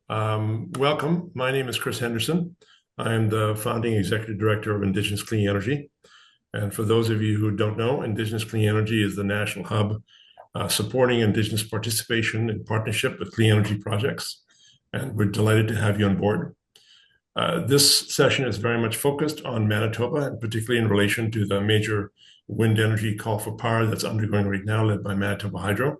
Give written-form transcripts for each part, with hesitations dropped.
Welcome. My name is Chris Henderson. I'm the founding executive director of Indigenous Clean Energy. And for those of you who don't know, Indigenous Clean Energy is the national hub supporting Indigenous participation in partnership with clean energy projects. And we're delighted to have you on board. This session is very much focused on Manitoba, and particularly in relation to the major wind energy call for power that's undergoing right now, led by Manitoba Hydro.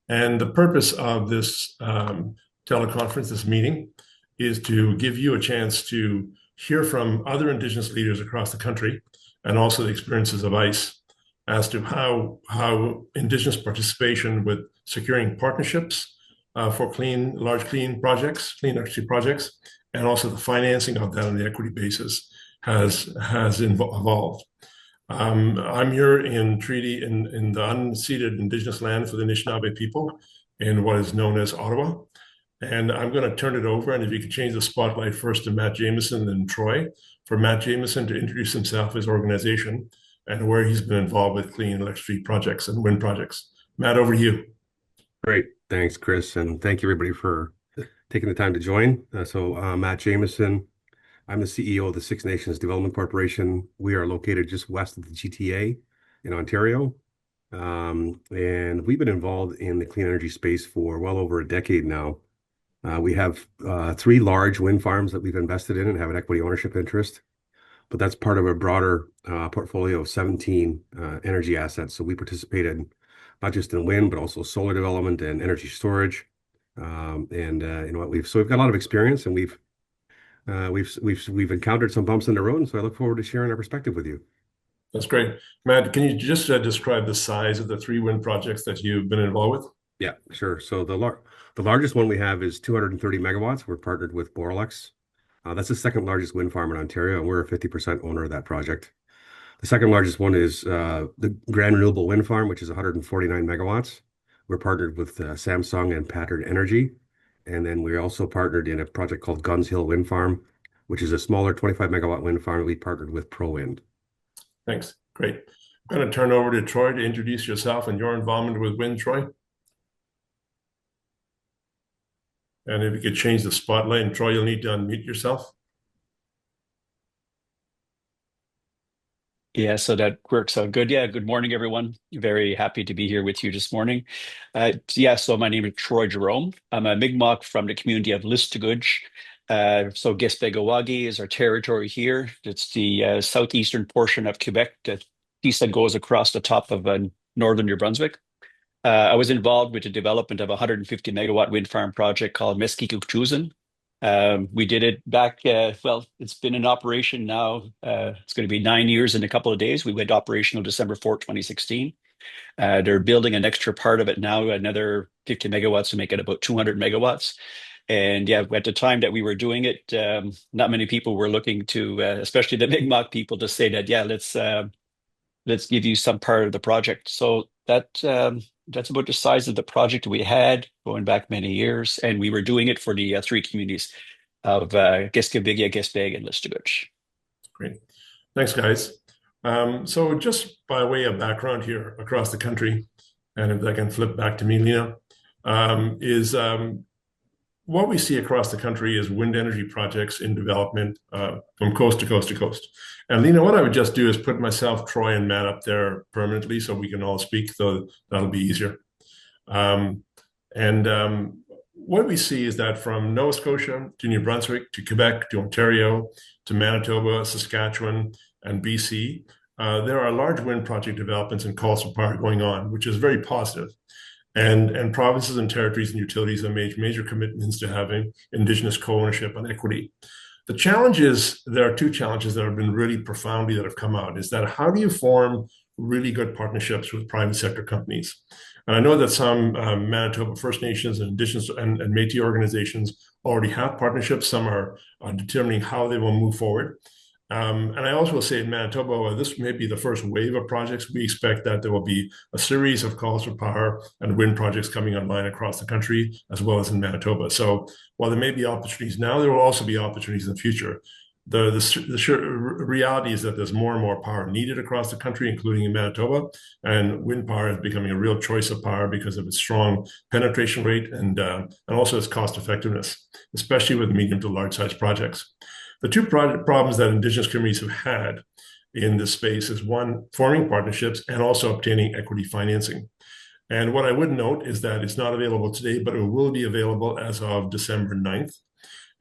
And the purpose of this teleconference, this meeting, is to give you a chance to hear from other Indigenous leaders across the country and also the experiences of ICE as to how Indigenous participation with securing partnerships for large clean energy projects, and also the financing of that on the equity basis has evolved. I'm here in the unceded Indigenous land for the Anishinaabe people in what is known as Ottawa. And I'm going to turn it over. And if you could change the spotlight first to Matt Jamieson and Troy, for Matt Jamieson to introduce himself, his organization, and where he's been involved with clean electricity projects and wind projects. Matt, over to you. Great. Thanks, Chris. And thank you, everybody, for taking the time to join. Matt Jamieson. I'm the CEO of the Six Nations Development Corporation. We are located just west of the GTA in Ontario. And we've been involved in the clean energy space for well over a decade now. We have 3 large wind farms that we've invested in and have an equity ownership interest. But that's part of a broader portfolio of 17 energy assets. So we participated not just in wind, but also solar development and energy storage. We've got a lot of experience, and we've encountered some bumps in the road, and so I look forward to sharing our perspective with you. That's great. Matt, can you just describe the size of the 3 wind projects that you've been involved with? Yeah, sure. So the largest one we have is 230 megawatts. We're partnered with Boralex. That's the second largest wind farm in Ontario, and we're a 50% owner of that project. The second largest one is the Grand Renewable Wind Farm, which is 149 megawatts. We're partnered with Samsung and Pattern Energy. And then we're also partnered in a project called Guns Hill Wind Farm, which is a smaller 25 megawatt wind farm. We partnered with ProWind. Thanks. Great. I'm going to turn over to Troy to introduce yourself and your involvement with wind, Troy. And if you could change the spotlight, and Troy, you'll need to unmute yourself. Yeah, so that works out good. Yeah, good morning, everyone. Very happy to be here with you this morning. So my name is Troy Jerome. I'm a Mi'kmaq from the community of Listuguj. So Gespegawagi is our territory here. It's the southeastern portion of Quebec, the piece that goes across the top of northern New Brunswick. I was involved with the development of a 150 megawatt wind farm project called Meskikukchusen. We did it back, it's been in operation now. It's going to be 9 years in a couple of days. We went operational December 4th, 2016. They're building an extra part of it now, another 50 megawatts to make it about 200 megawatts. And yeah, at the time that we were doing it, not many people were looking to, especially the Mi'kmaq people, to say that, yeah, let's give you some part of the project. So that's about the size of the project we had going back many years. And we were doing it for the 3 communities of Geskebigya, Gespeg, and Listuguj. Great. Thanks, guys. So just by way of background here across the country, and if I can flip back to me, Lena, what we see across the country is wind energy projects in development from coast to coast to coast. And Lena, what I would just do is put myself, Troy, and Matt up there permanently so we can all speak, so that'll be easier. What we see is that from Nova Scotia to New Brunswick to Quebec to Ontario to Manitoba, Saskatchewan, and BC, there are large wind project developments and calls for power going on, which is very positive. And provinces and territories and utilities have made major commitments to having Indigenous co-ownership and equity. The challenge is, there are 2 challenges that have been really profoundly that have come out, is that how do you form really good partnerships with private sector companies? And I know that some Manitoba First Nations and Indigenous and Métis organizations already have partnerships. Some are determining how they will move forward. And I also will say in Manitoba, this may be the first wave of projects. We expect that there will be a series of calls for power and wind projects coming online across the country, as well as in Manitoba. So while there may be opportunities now, there will also be opportunities in the future. The reality is that there's more and more power needed across the country, including in Manitoba, and wind power is becoming a real choice of power because of its strong penetration rate and also its cost effectiveness. especially with medium to large size projects. The two problems that Indigenous communities have had in this space is one, forming partnerships and also obtaining equity financing. And what I would note is that it's not available today, but it will be available as of December 9th.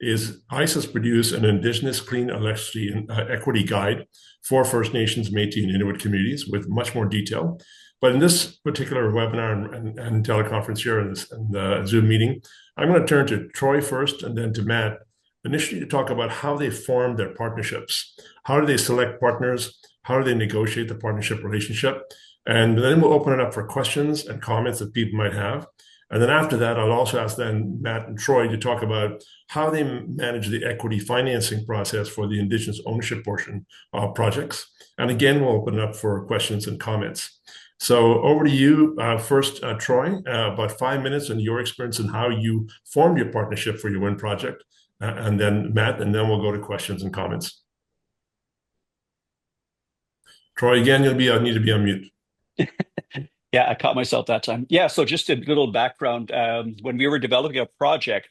Is ICE has produced an Indigenous Clean Electricity Equity Guide for First Nations, Métis, and Inuit communities with much more detail. But in this particular webinar and teleconference here in the Zoom meeting, I'm going to turn to Troy first and then to Matt, initially to talk about how they form their partnerships. How do they select partners? How do they negotiate the partnership relationship? And then we'll open it up for questions and comments that people might have. And then after that, I'll also ask then Matt and Troy to talk about how they manage the equity financing process for the Indigenous ownership portion of projects. And again, we'll open it up for questions and comments. So over to you first, Troy, about 5 minutes on your experience and how you formed your partnership for your wind project. And then Matt, and then we'll go to questions and comments. Troy, again, you'll need to be on mute. Yeah, I caught myself that time. Yeah, so just a little background. When we were developing a project,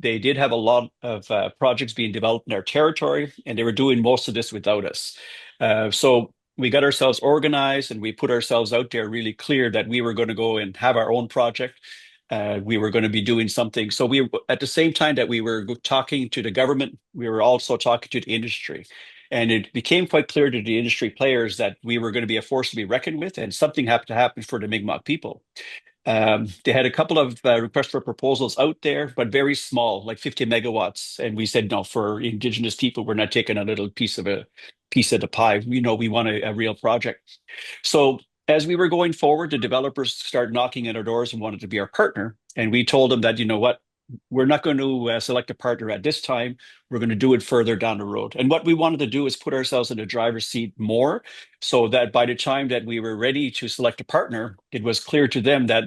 they did have a lot of projects being developed in our territory, and they were doing most of this without us. So we got ourselves organized and we put ourselves out there really clear that we were going to go and have our own project. We were going to be doing something. So we, at the same time that we were talking to the government, we were also talking to the industry. And it became quite clear to the industry players that we were going to be a force to be reckoned with, and something had to happen for the Mi'kmaq people. They had a couple of requests for proposals out there, but very small, like 50 megawatts. And we said, no, for Indigenous people, we're not taking a little piece of the pie. We want a real project. So as we were going forward, the developers started knocking at our doors and wanted to be our partner. And we told them that, you know what, we're not going to select a partner at this time. We're going to do it further down the road. And what we wanted to do is put ourselves in the driver's seat more, so that by the time that we were ready to select a partner, it was clear to them that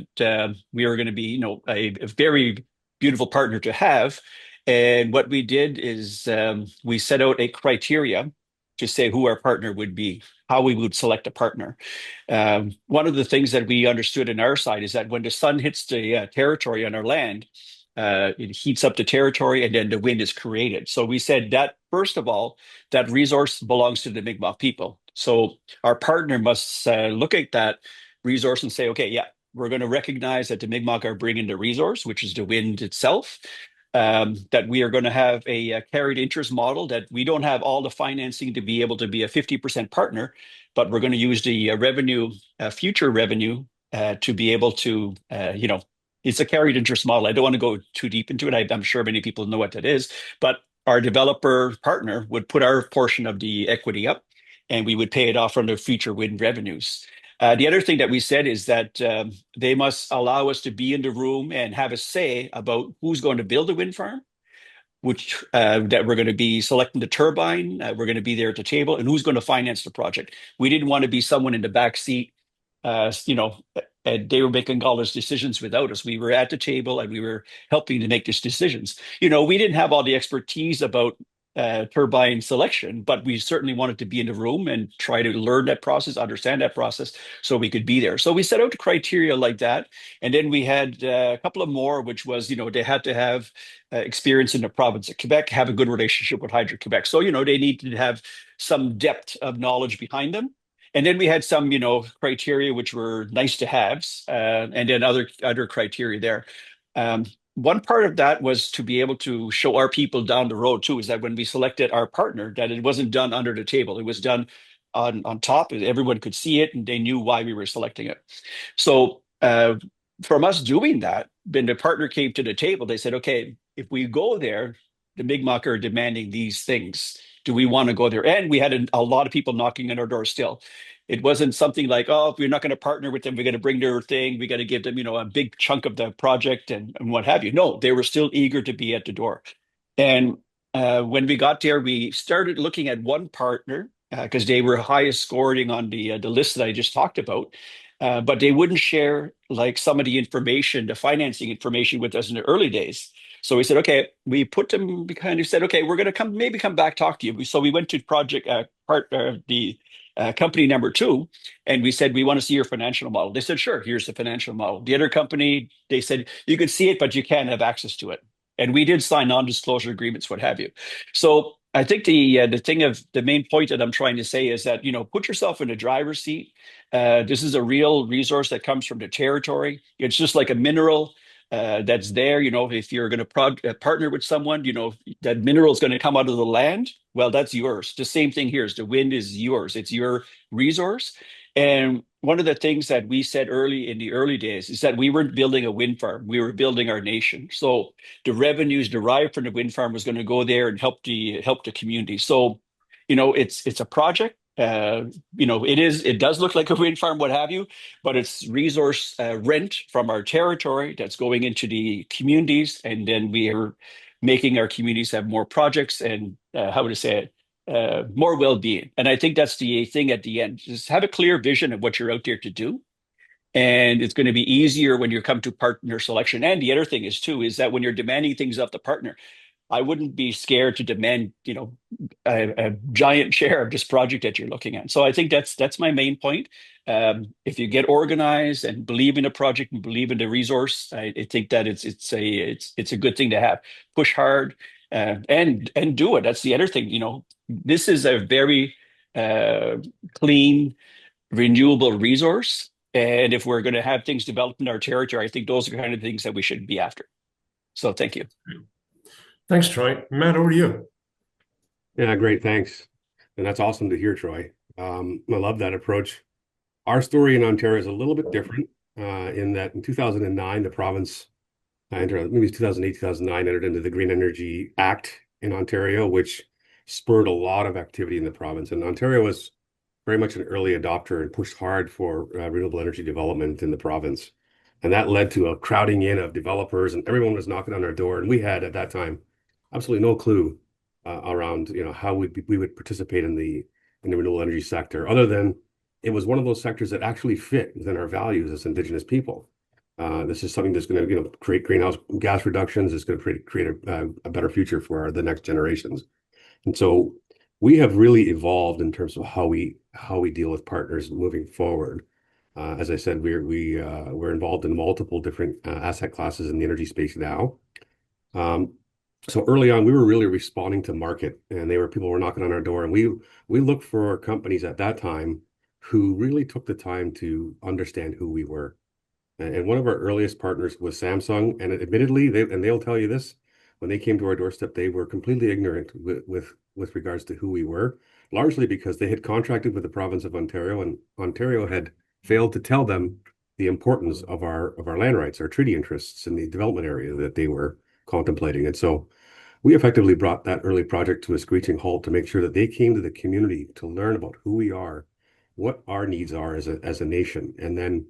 we were going to be, a very beautiful partner to have. And what we did is we set out a criteria to say who our partner would be, how we would select a partner. One of the things that we understood on our side is that when the sun hits the territory on our land, it heats up the territory, and then the wind is created. So we said that, first of all, that resource belongs to the Mi'kmaq people. So our partner must look at that resource and say, okay, yeah, we're going to recognize that the Mi'kmaq are bringing the resource, which is the wind itself. That we are going to have a carried interest model, that we don't have all the financing to be able to be a 50% partner, but we're going to use the future revenue, to be able to, it's a carried interest model. I don't want to go too deep into it. I'm sure many people know what that is, but our developer partner would put our portion of the equity up, and we would pay it off from the future wind revenues. The other thing that we said is that they must allow us to be in the room and have a say about who's going to build a wind farm, which that we're going to be selecting the turbine, we're going to be there at the table, and who's going to finance the project. We didn't want to be someone in the back seat, and they were making all those decisions without us. We were at the table and we were helping to make these decisions. We didn't have all the expertise about turbine selection, but we certainly wanted to be in the room and try to learn that process, understand that process, so we could be there. So we set out criteria like that. And then we had a couple of more, which was, they had to have experience in the province of Quebec, have a good relationship with Hydro-Quebec. So, they needed to have some depth of knowledge behind them. And then we had some, criteria which were nice to haves, and then other criteria there. One part of that was to be able to show our people down the road too, is that when we selected our partner, that it wasn't done under the table. It was done on top. Everyone could see it and they knew why we were selecting it. So from us doing that, when the partner came to the table, they said, okay, if we go there, the Mi'kmaq are demanding these things. Do we want to go there? And we had a lot of people knocking on our door still. It wasn't something like, oh, if we're not going to partner with them, we're going to bring their thing. We got to give them, a big chunk of the project and what have you. No, they were still eager to be at the door. And when we got there, we started looking at one partner because they were highest scoring on the list that I just talked about. But they wouldn't share like some of the information, the financing information with us in the early days. So we said, okay, we kind of said, okay, we're going to come back, talk to you. So we went to company number 2, and we said, we want to see your financial model. They said, sure, here's the financial model. The other company, they said, you can see it, but you can't have access to it. And we did sign non-disclosure agreements, what have you. So I think the main point that I'm trying to say is that, put yourself in a driver's seat. This is a real resource that comes from the territory. It's just like a mineral that's there. If you're going to partner with someone, that mineral is going to come out of the land. Well, that's yours. The same thing here is the wind is yours. It's your resource. And one of the things that we said in the early days is that we weren't building a wind farm. We were building our nation. So the revenues derived from the wind farm was going to go there and help the community. So, it's a project. It does look like a wind farm, what have you, but it's resource rent from our territory that's going into the communities, and then we are making our communities have more projects and how would I say it? More well-being. And I think that's the thing at the end. Just have a clear vision of what you're out there to do. And it's going to be easier when you come to partner selection. And the other thing is that when you're demanding things of the partner, I wouldn't be scared to demand, a giant share of this project that you're looking at. So I think that's my main point. If you get organized and believe in a project and believe in the resource, I think that it's a good thing to have. Push hard and do it. That's the other thing. This is a very clean, renewable resource. And if we're going to have things developed in our territory, I think those are the kind of things that we should be after. So thank you. Thanks, Troy. Matt, over to you. Yeah, great. Thanks. And that's awesome to hear, Troy. I love that approach. Our story in Ontario is a little bit different in that in 2009, the province entered, maybe 2008, 2009, entered into the Green Energy Act in Ontario, which spurred a lot of activity in the province. And Ontario was very much an early adopter and pushed hard for renewable energy development in the province. And that led to a crowding in of developers, and everyone was knocking on our door. And we had at that time absolutely no clue around how we would participate in the renewable energy sector, other than it was one of those sectors that actually fit within our values as Indigenous people. This is something that's going to create greenhouse gas reductions. It's going to create a better future for the next generations. And so we have really evolved in terms of how we deal with partners moving forward. As I said, we're involved in multiple different asset classes in the energy space now. So early on, we were really responding to market, and people were knocking on our door, and we looked for companies at that time who really took the time to understand who we were. And one of our earliest partners was Samsung, and admittedly, they'll tell you this, when they came to our doorstep, they were completely ignorant with regards to who we were, largely because they had contracted with the province of Ontario, and Ontario had failed to tell them the importance of our land rights, our treaty interests in the development area that they were contemplating. And so we effectively brought that early project to a screeching halt to make sure that they came to the community to learn about who we are, what our needs are as a nation, and then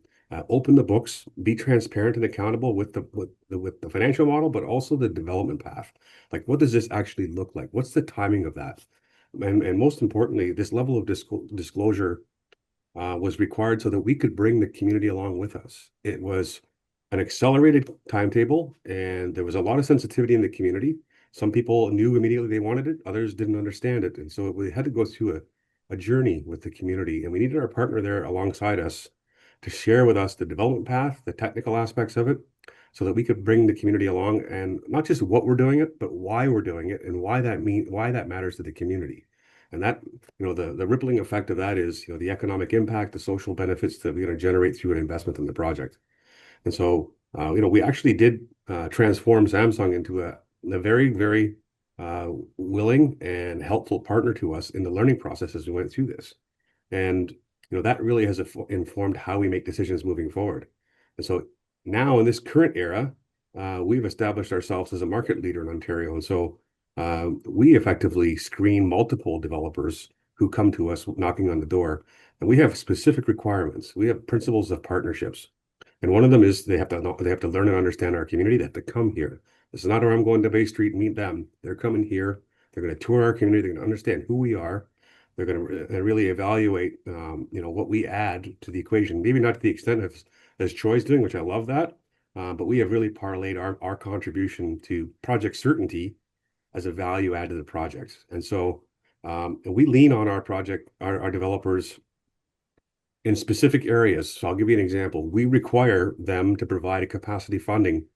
open the books, be transparent and accountable with the financial model, but also the development path. Like, what does this actually look like? What's the timing of that? And most importantly, this level of disclosure was required so that we could bring the community along with us. It was an accelerated timetable, and there was a lot of sensitivity in the community. Some people knew immediately they wanted it, others didn't understand it. And so we had to go through a journey with the community, and we needed our partner there alongside us to share with us the development path, the technical aspects of it, so that we could bring the community along, and not just what we're doing it, but why we're doing it and why that matters to the community. And that, the rippling effect of that is, the economic impact, the social benefits that we're going to generate through an investment in the project. And so, we actually did transform Samsung into a very, very willing and helpful partner to us in the learning process as we went through this. And, that really has informed how we make decisions moving forward. And so now in this current era, we've established ourselves as a market leader in Ontario. And so we effectively screen multiple developers who come to us knocking on the door. And we have specific requirements. We have principles of partnerships. And one of them is they have to learn and understand our community. They have to come here. This is not where I'm going to Bay Street and meet them. They're coming here. They're going to tour our community. They're going to understand who we are. They're going to really evaluate, what we add to the equation. Maybe not to the extent as Troy's doing, which I love that, but we have really parlayed our contribution to project certainty as a value add to the project. And so we lean on our developers in specific areas. So I'll give you an example. We require them to provide a capacity funding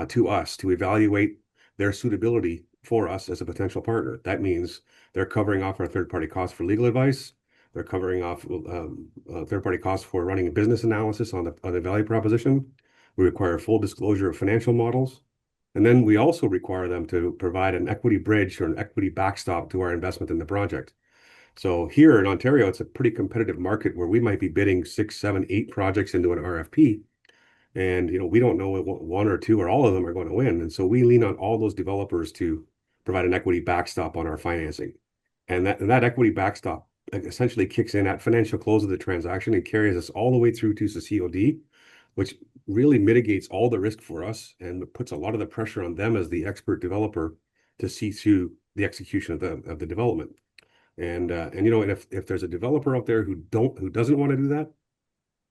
to us to evaluate their suitability for us as a potential partner. That means they're covering off our third-party costs for legal advice. They're covering off third-party costs for running a business analysis on the value proposition. We require full disclosure of financial models. And then we also require them to provide an equity bridge or an equity backstop to our investment in the project. So here in Ontario, it's a pretty competitive market where we might be bidding 6, 7, 8 projects into an RFP. And we don't know what one or two or all of them are going to win. And so we lean on all those developers to provide an equity backstop on our financing. And that equity backstop essentially kicks in at financial close of the transaction and carries us all the way through to the COD, which really mitigates all the risk for us and puts a lot of the pressure on them as the expert developer to see through the execution of the development. And if there's a developer out there who doesn't want to do that,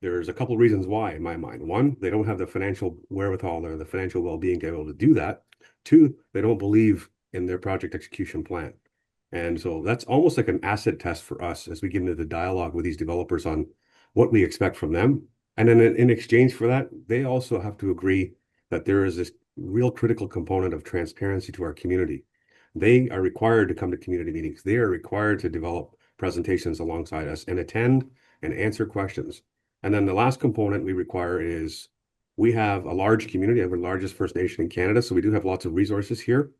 there's a couple reasons why, in my mind. One, they don't have the financial wherewithal or the financial well-being to be able to do that. Two, they don't believe in their project execution plan. And so that's almost like an asset test for us as we get into the dialogue with these developers on what we expect from them. And then in exchange for that, they also have to agree that there is this real critical component of transparency to our community. They are required to come to community meetings. They are required to develop presentations alongside us and attend and answer questions. And then the last component we require is we have a large community. We're the largest First Nation in Canada, so we do have lots of resources here.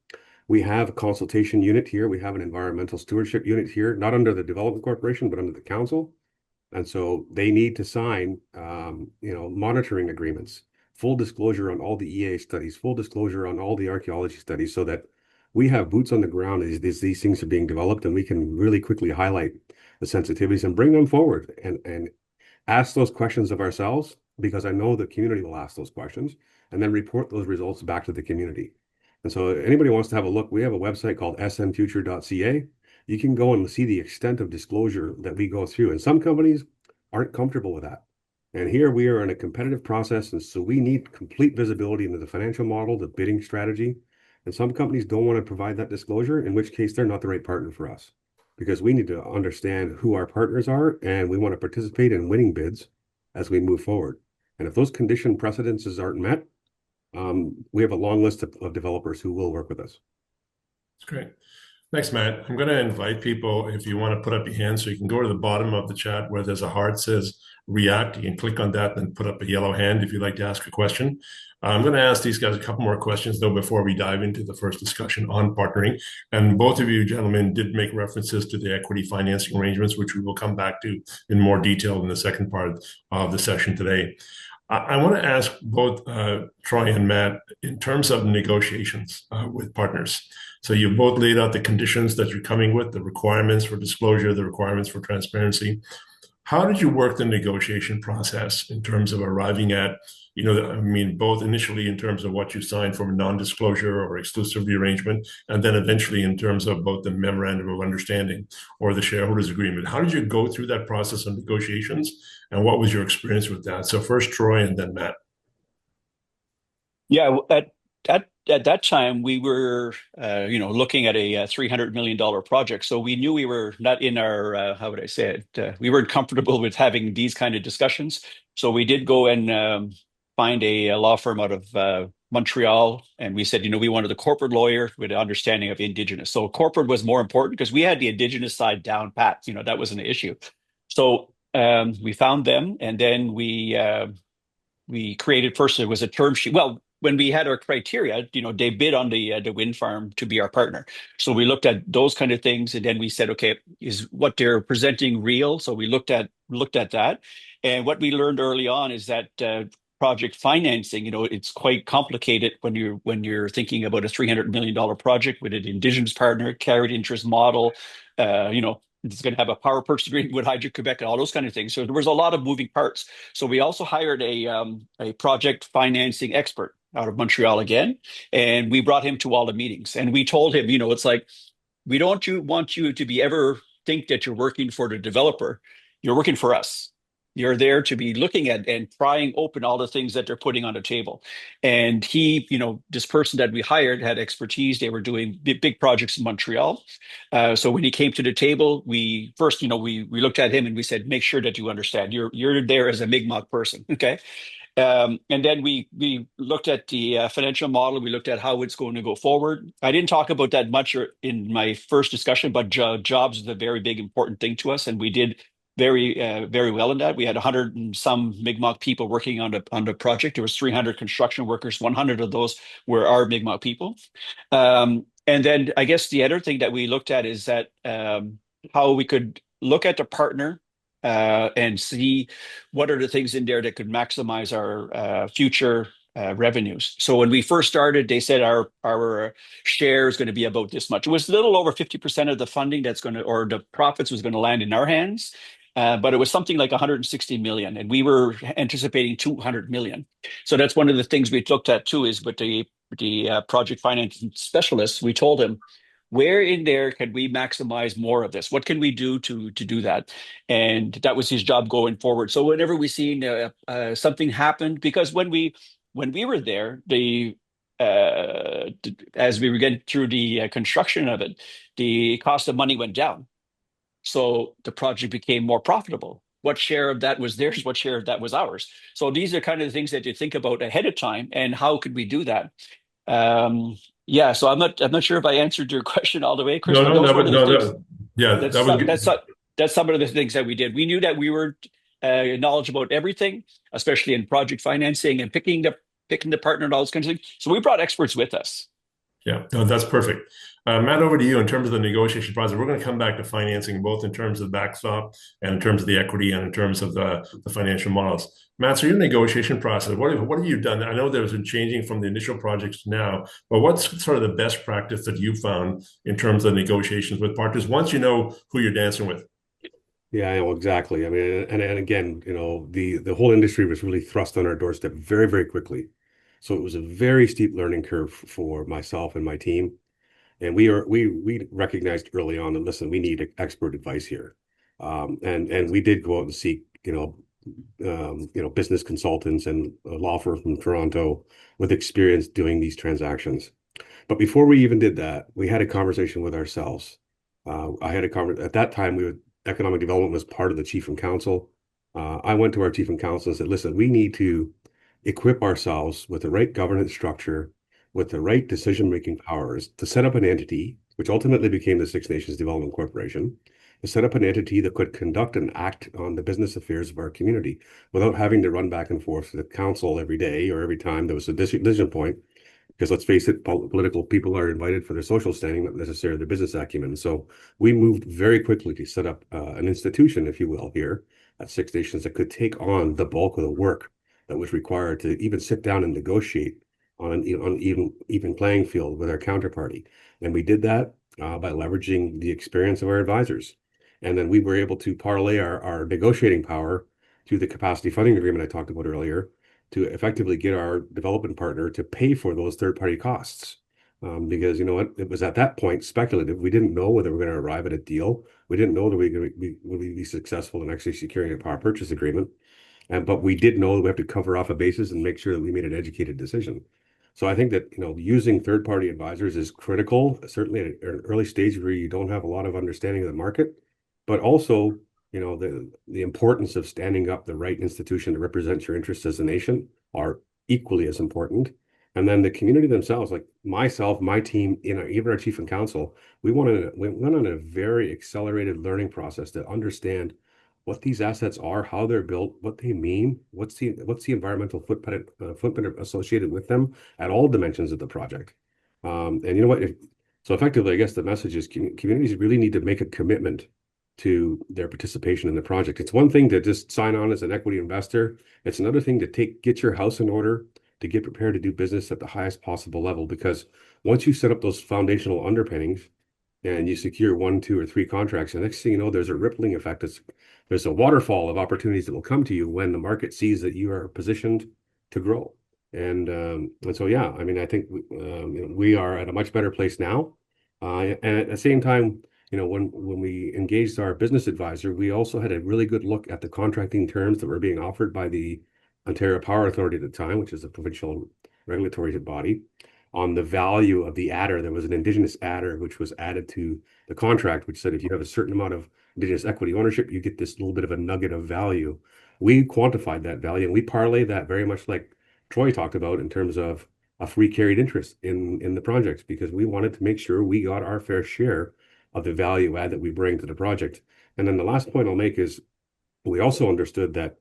We have a consultation unit here. We have an environmental stewardship unit here, not under the Development Corporation, but under the council. And so they need to sign, monitoring agreements, full disclosure on all the EA studies, full disclosure on all the archaeology studies, so that we have boots on the ground as these things are being developed, and we can really quickly highlight the sensitivities and bring them forward and ask those questions of ourselves, because I know the community will ask those questions, and then report those results back to the community. And so anybody wants to have a look, we have a website called snfuture.ca. You can go and see the extent of disclosure that we go through. And some companies aren't comfortable with that. And here we are in a competitive process. And so we need complete visibility into the financial model, the bidding strategy. And some companies don't want to provide that disclosure, in which case they're not the right partner for us, because we need to understand who our partners are, and we want to participate in winning bids as we move forward. And if those condition precedences aren't met, we have a long list of developers who will work with us. That's great. Thanks, Matt. I'm going to invite people, if you want to put up your hand, so you can go to the bottom of the chat where there's a heart says react. You can click on that and put up a yellow hand if you'd like to ask a question. I'm going to ask these guys a couple more questions, though, before we dive into the first discussion on partnering. And both of you gentlemen did make references to the equity financing arrangements, which we will come back to in more detail in the second part of the session today. I want to ask both Troy and Matt, in terms of negotiations with partners. So you both laid out the conditions that you're coming with, the requirements for disclosure, the requirements for transparency. How did you work the negotiation process in terms of arriving at, both initially in terms of what you signed for a non-disclosure or exclusivity arrangement, and then eventually in terms of both the memorandum of understanding or the shareholders agreement? How did you go through that process of negotiations, and what was your experience with that? So first Troy and then Matt. Yeah, at that time we were looking at a $300 million project, so we knew we were not in our how would I say it, we weren't comfortable with having these kind of discussions. So we did go and find a law firm out of Montreal, and we said, we wanted a corporate lawyer with an understanding of Indigenous. So corporate was more important because we had the Indigenous side down pat. That was an issue. So we found them, and then we created, first it was a term sheet. Well, when we had our criteria, they bid on the wind farm to be our partner. So we looked at those kind of things, and then we said, okay, is what they're presenting real? So we looked at that, and what we learned early on is that project financing, it's quite complicated when you're thinking about a $300 million project with an Indigenous partner, carried interest model, it's going to have a power purchase agreement with Hydro-Quebec and all those kind of things. So there was a lot of moving parts. So we also hired a project financing expert out of Montreal again, and we brought him to all the meetings. And we told him, it's like, we don't want you to be ever think that you're working for the developer. You're working for us. You're there to be looking at and prying open all the things that they're putting on the table. And he, this person that we hired had expertise. They were doing big projects in Montreal. So when he came to the table, we looked at him and we said, make sure that you understand you're there as a Mi'kmaq person. Okay. And then we looked at the financial model. We looked at how it's going to go forward. I didn't talk about that much in my first discussion, but jobs is a very big important thing to us, and we did very well in that. We had 100 and some Mi'kmaq people working on the project. There was 300 construction workers. 100 of those were our Mi'kmaq people. And then I guess the other thing that we looked at is that how we could look at the partner and see what are the things in there that could maximize our future revenues. So when we first started, they said our share is going to be about this much. It was a little over 50% of the funding that's going to, or the profits was going to land in our hands. But it was something like 160 million, and we were anticipating 200 million. So that's one of the things we looked at too. Is with the project finance specialists, we told him, where in there can we maximize more of this? What can we do to do that? And that was his job going forward. So whenever we seen something happened, because when we were there, as we were getting through the construction of it, the cost of money went down. So the project became more profitable. What share of that was theirs? What share of that was ours? So these are kind of the things that you think about ahead of time, and how could we do that? Yeah, so I'm not sure if I answered your question all the way, Chris, No, but no, those that were was, the no, things. that, yeah, That's that was good. that's some of the things that we did. We knew that we were knowledgeable about everything, especially in project financing and picking the partner and all those kinds of things. So we brought experts with us. Yeah, no, that's perfect. Matt, over to you in terms of the negotiation process. We're going to come back to financing, both in terms of backstop and in terms of the equity and in terms of the financial models. Matt, so your negotiation process, what have you done? I know there's been changing from the initial projects to now, but what's sort of the best practice that you found in terms of negotiations with partners once you know who you're dancing with? Yeah, I know exactly. I mean, and again, the whole industry was really thrust on our doorstep very, very quickly. So it was a very steep learning curve for myself and my team. And we recognized early on that, listen, we need expert advice here. And we did go out and seek, business consultants and a law firm from Toronto with experience doing these transactions. But before we even did that, we had a conversation with ourselves. I had a conversation at that time. Economic development was part of the chief and council. I went to our chief and council and said, listen, we need to equip ourselves with the right governance structure, with the right decision-making powers to set up an entity, which ultimately became the Six Nations Development Corporation, to set up an entity that could conduct and act on the business affairs of our community without having to run back and forth to the council every day or every time there was a decision point. Because let's face it, political people are invited for their social standing, not necessarily their business acumen. So we moved very quickly to set up an institution, if you will, here at Six Nations that could take on the bulk of the work that was required to even sit down and negotiate on an even playing field with our counterparty. And we did that by leveraging the experience of our advisors. And then we were able to parlay our negotiating power through the capacity funding agreement I talked about earlier to effectively get our development partner to pay for those third-party costs. Because you know what, it was at that point speculative. We didn't know whether we were going to arrive at a deal. We didn't know that would we be successful in actually securing a power purchase agreement. But we did know that we have to cover off a basis and make sure that we made an educated decision. So I think that using third-party advisors is critical, certainly at an early stage where you don't have a lot of understanding of the market, but also the importance of standing up the right institution to represent your interests as a nation are equally as important. And then the community themselves, like myself, my team, even our chief and council, we went on a very accelerated learning process to understand what these assets are, how they're built, what they mean, what's the environmental footprint associated with them at all dimensions of the project. And you know what? So effectively, I guess the message is communities really need to make a commitment to their participation in the project. It's one thing to just sign on as an equity investor. It's another thing to get your house in order, to get prepared to do business at the highest possible level. Because once you set up those foundational underpinnings and you secure 1, 2, or 3 contracts, the next thing you know, there's a rippling effect. There's a waterfall of opportunities that will come to you when the market sees that you are positioned to grow. And so, yeah, I mean, I think we are at a much better place now. And at the same time, when we engaged our business advisor, we also had a really good look at the contracting terms that were being offered by the Ontario Power Authority at the time, which is a provincial regulatory body, on the value of the adder. There was an Indigenous adder which was added to the contract, which said if you have a certain amount of Indigenous equity ownership, you get this little bit of a nugget of value we quantified that value and we parlay that very much like Troy talked about in terms of a free carried interest in the projects because we wanted to make sure we got our fair share of the value add that we bring to the project. And then the last point I'll make is we also understood that,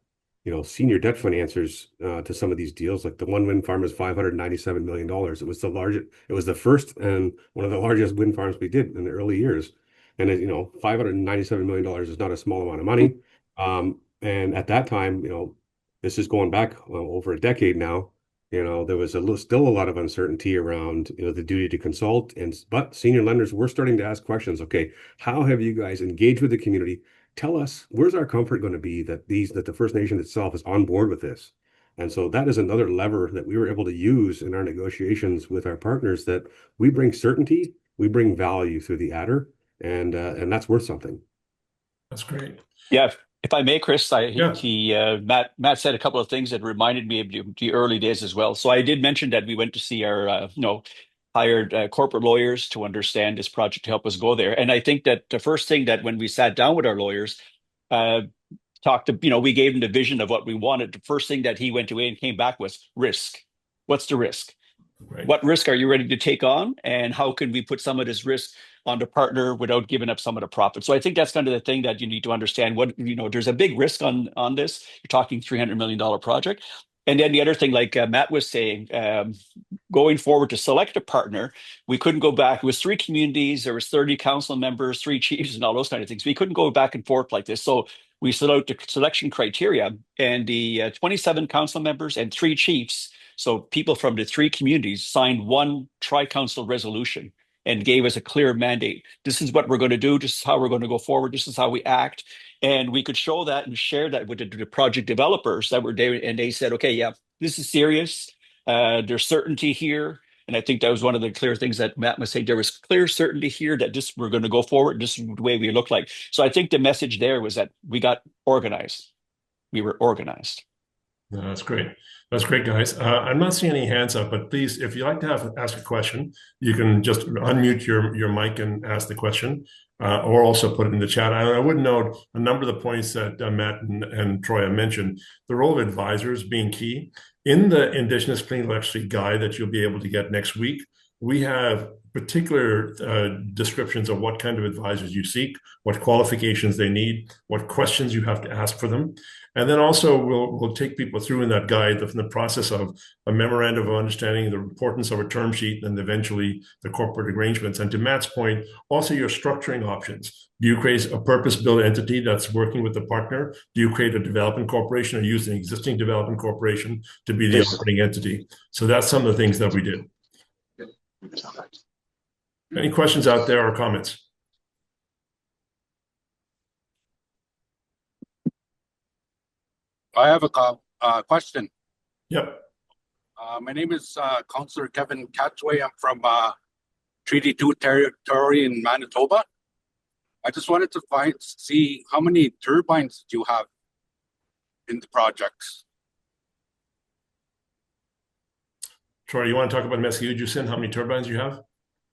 senior debt financiers to some of these deals, like the one wind farm is $597 million. It was the largest, it was the first and one of the largest wind farms we did in the early years. And $597 million is not a small amount of money. And at that time, this is going back over a decade now. There was still a lot of uncertainty around, the duty to consult, but senior lenders were starting to ask questions. Okay, how have you guys engaged with the community? Tell us, where's our comfort going to be that the First Nation itself is on board with this? And so that is another lever that we were able to use in our negotiations with our partners, that we bring certainty, we bring value through the adder, and that's worth something. That's great. Yeah, if I may, Chris, Yeah. Matt said a couple of things that reminded me of the early days as well. So I did mention that we went to see our, hired corporate lawyers to understand this project to help us go there. And I think that the first thing that when we sat down with our lawyers, uh, we gave him the vision of what we wanted. The first thing that he went away and came back was risk. What's the risk? Right. What risk are you ready to take on? And how can we put some of this risk on the partner without giving up some of the profit? So I think that's kind of the thing that you need to understand. There's a big risk on this. You're talking $300 million project. And then the other thing, like Matt was saying, going forward to select a partner, we couldn't go back. It was 3 communities, there was 30 council members, 3 chiefs, and all those kind of things. We couldn't go back and forth like this. So we set out the selection criteria, and the 27 council members and 3 chiefs, so people from the 3 communities, signed one tri-council resolution and gave us a clear mandate. This is what we're going to do. This is how we're going to go forward. This is how we act. And we could show that and share that with the project developers that were there. And they said, okay, yeah, this is serious. There's certainty here. And I think that was one of the clear things that Matt was saying. There was clear certainty here that we're going to go forward. This is the way we look like. So I think the message there was that we got organized. We were organized. No, that's great. That's great, guys. I'm not seeing any hands up, but please, if you'd like to ask a question, you can just unmute your mic and ask the question, or also put it in the chat. I would note a number of the points that Matt and Troy have mentioned, the role of advisors being key. In the Indigenous Clean Electricity Guide that you'll be able to get next week, we have particular descriptions of what kind of advisors you seek, what qualifications they need, what questions you have to ask for them. And then also we'll take people through in that guide from the process of a memorandum of understanding, the importance of a term sheet, and eventually the corporate arrangements. And to Matt's point, also your structuring options. Do you create a purpose-built entity that's working with the partner? Do you create a development corporation or use an existing development corporation to be the operating entity? So that's some of the things that we do. Any questions out there or comments? I have a question. Yep. My name is Councillor Kevin Catchway. I'm from Treaty 2 territory in Manitoba. I just wanted to see how many turbines do you have in the projects? Troy, you want to talk about Mesquiujusin, how many turbines you have?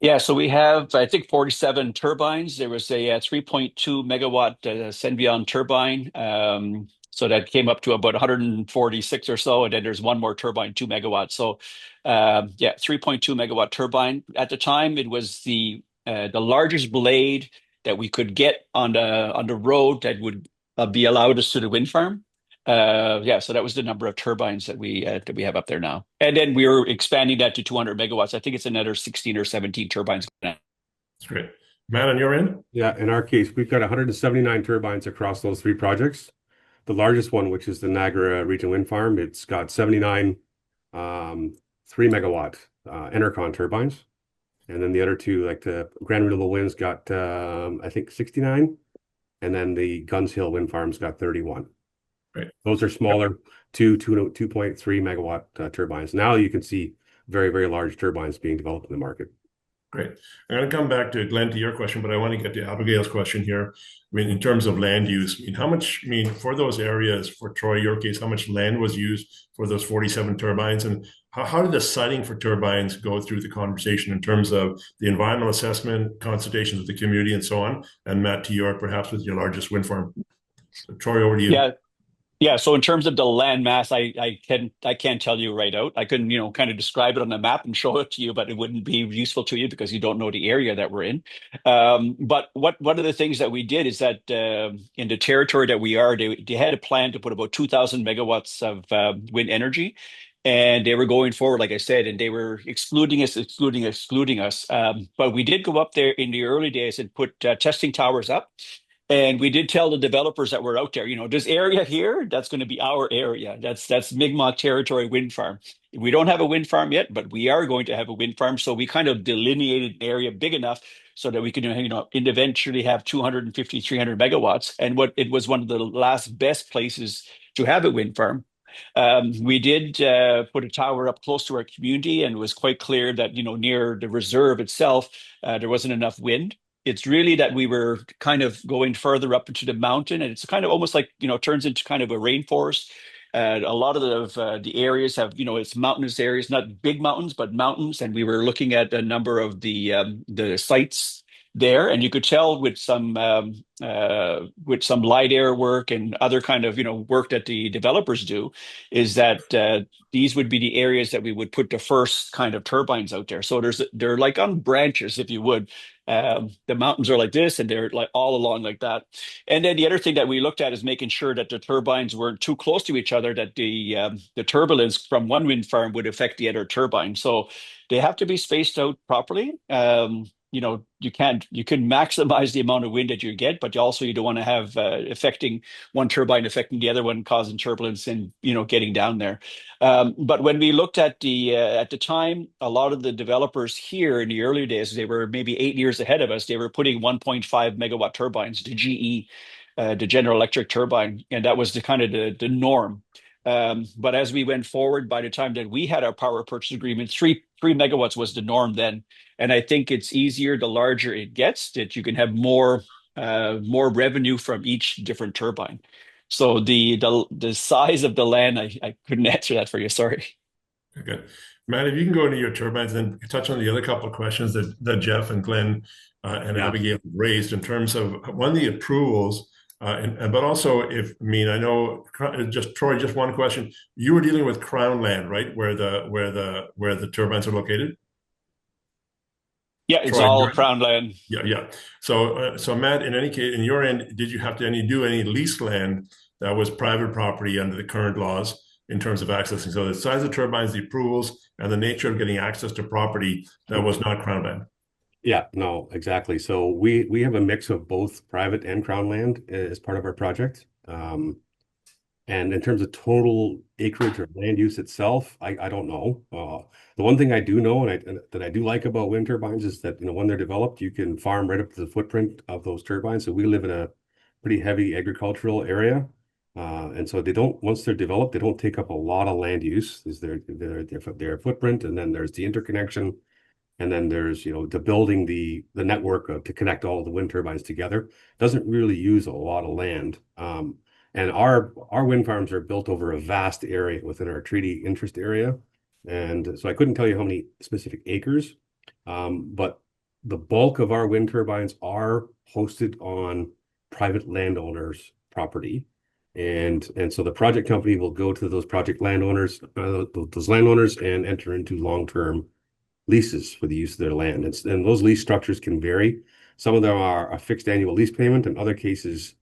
Yeah, so we have, I think, 47 turbines. There was a 3.2 megawatt Senvion turbine. So that came up to about 146 or so. And then there's one more turbine, 2 megawatts. So 3.2 megawatt turbine. At the time, it was the largest blade that we could get on the road that would be allowed us to the wind farm. So that was the number of turbines that we have up there now. And then we were expanding that to 200 megawatts. I think it's another 16 or 17 turbines now. That's great. Matt, on your end? Yeah, in our case, we've got 179 turbines across those 3 projects. The largest one, which is the Niagara Region Wind Farm, it's got 79 3 megawatt Enercon turbines. And then the other 2, like the Grand Renewable Wind's got, I think, 69. And then the Guns Hill Wind Farm's got 31. Right. Those are smaller 2.3 megawatt turbines. Now you can see very, very large turbines being developed in the market. Great. I'm going to come back to Glenn to your question, but I want to get to Abigail's question here. I mean, in terms of land use, how much, for those areas, for Troy, your case, how much land was used for those 47 turbines? And how did the siting for turbines go through the conversation in terms of the environmental assessment, consultations with the community, and so on? And Matt, to York, perhaps with your largest wind farm. So, Troy, over to you. Yeah, so in terms of the land mass, I can't tell you right out. I can, kind of describe it on the map and show it to you, but it wouldn't be useful to you because you don't know the area that we're in. But one of the things that we did is that in the territory that we are, they had a plan to put about 2,000 megawatts of wind energy, and they were going forward, like I said, and they were excluding us. But we did go up there in the early days and put testing towers up. And we did tell the developers that were out there, this area here, that's going to be our area. That's Mi'kmaq territory wind farm. We don't have a wind farm yet, but we are going to have a wind farm. So we kind of delineated an area big enough so that we can, eventually have 250, 300 megawatts. And what it was one of the last best places to have a wind farm. We did put a tower up close to our community, and it was quite clear that, near the reserve itself, there wasn't enough wind. It's really that we were kind of going further up into the mountain, and it's kind of almost like, turns into kind of a rainforest. A lot of the areas have, it's mountainous areas, not big mountains, but mountains. And we were looking at a number of the sites there, and you could tell with some lidar work and other kind of, work that the developers do, is that these would be the areas that we would put the first kind of turbines out there. So they're like on branches, if you would. The mountains are like this, and they're like all along like that. And then the other thing that we looked at is making sure that the turbines weren't too close to each other, that the turbulence from one wind farm would affect the other turbine. So they have to be spaced out properly. You can maximize the amount of wind that you get, but you don't want to have affecting one turbine affecting the other one, causing turbulence and getting down there. But when we looked at the time, a lot of the developers here in the early days, they were maybe 8 years ahead of us. They were putting 1.5 megawatt turbines, the GE, the General Electric turbine, and that was the kind of the norm. But as we went forward, by the time that we had our power purchase agreement, three megawatts was the norm then. And I think it's easier the larger it gets, that you can have more revenue from each different turbine. So the size of the land, I couldn't answer that for you. Sorry. Okay. Matt, if you can go into your turbines and touch on the other couple of questions that Jeff and Glenn and Abigail raised in terms of one, the approvals, but also I know just Troy, just one question. You were dealing with Crown land, right? Where the turbines are located? Yeah, it's all Crown land. Yeah. So Matt, in any case, in your end, did you have to do any leased land that was private property under the current laws in terms of accessing? So the size of turbines, the approvals, and the nature of getting access to property that was not Crown land. Yeah, no, exactly. So we have a mix of both private and Crown land as part of our project. And in terms of total acreage or land use itself, I don't know. The one thing I do know and that I do like about wind turbines is that, when they're developed, you can farm right up to the footprint of those turbines. So we live in a pretty heavy agricultural area. And so once they're developed, they don't take up a lot of land use. There's their footprint, and then there's the interconnection. And then there's, the building the network to connect all the wind turbines together. Doesn't really use a lot of land. And our wind farms are built over a vast area within our treaty interest area. And so I couldn't tell you how many specific acres, but the bulk of our wind turbines are hosted on private landowners' property. And so the project company will go to those landowners and enter into long-term leases for the use of their land. And those lease structures can vary. Some of them are a fixed annual lease payment. In other cases,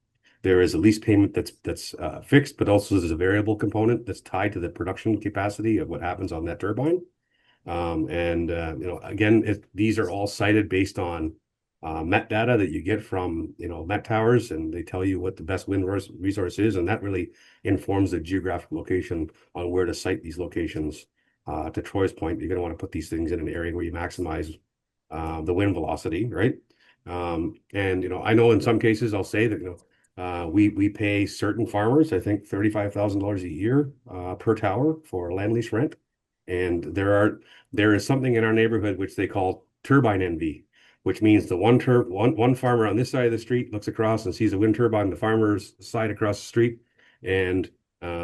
there is a lease payment that's fixed, but also there's a variable component that's tied to the production capacity of what happens on that turbine. Again, these are all cited based on Met data that you get from Met towers, and they tell you what the best wind resource is, and that really informs the geographic location on where to site these locations. To Troy's point, you're going to want to put these things in an area where you maximize the wind velocity, right? I know in some cases I'll say that we pay certain farmers, I think $35,000 a year per tower for land lease rent, and there is something in our neighborhood which they call turbine envy, which means the one farmer on this side of the street looks across and sees a wind turbine on the farmer's side across the street, and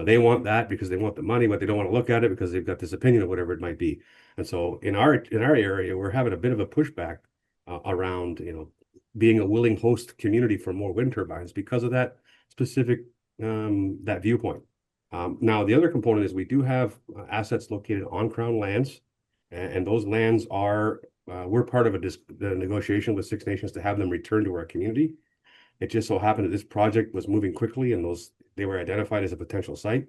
they want that because they want the money, but they don't want to look at it because they've got this opinion of whatever it might be. And so in our area, we're having a bit of a pushback around being a willing host community for more wind turbines because of that specific that viewpoint. Now, the other component is we do have assets located on Crown lands, and those lands are, we're part of the negotiation with Six Nations to have them return to our community. It just so happened that this project was moving quickly and they were identified as a potential site.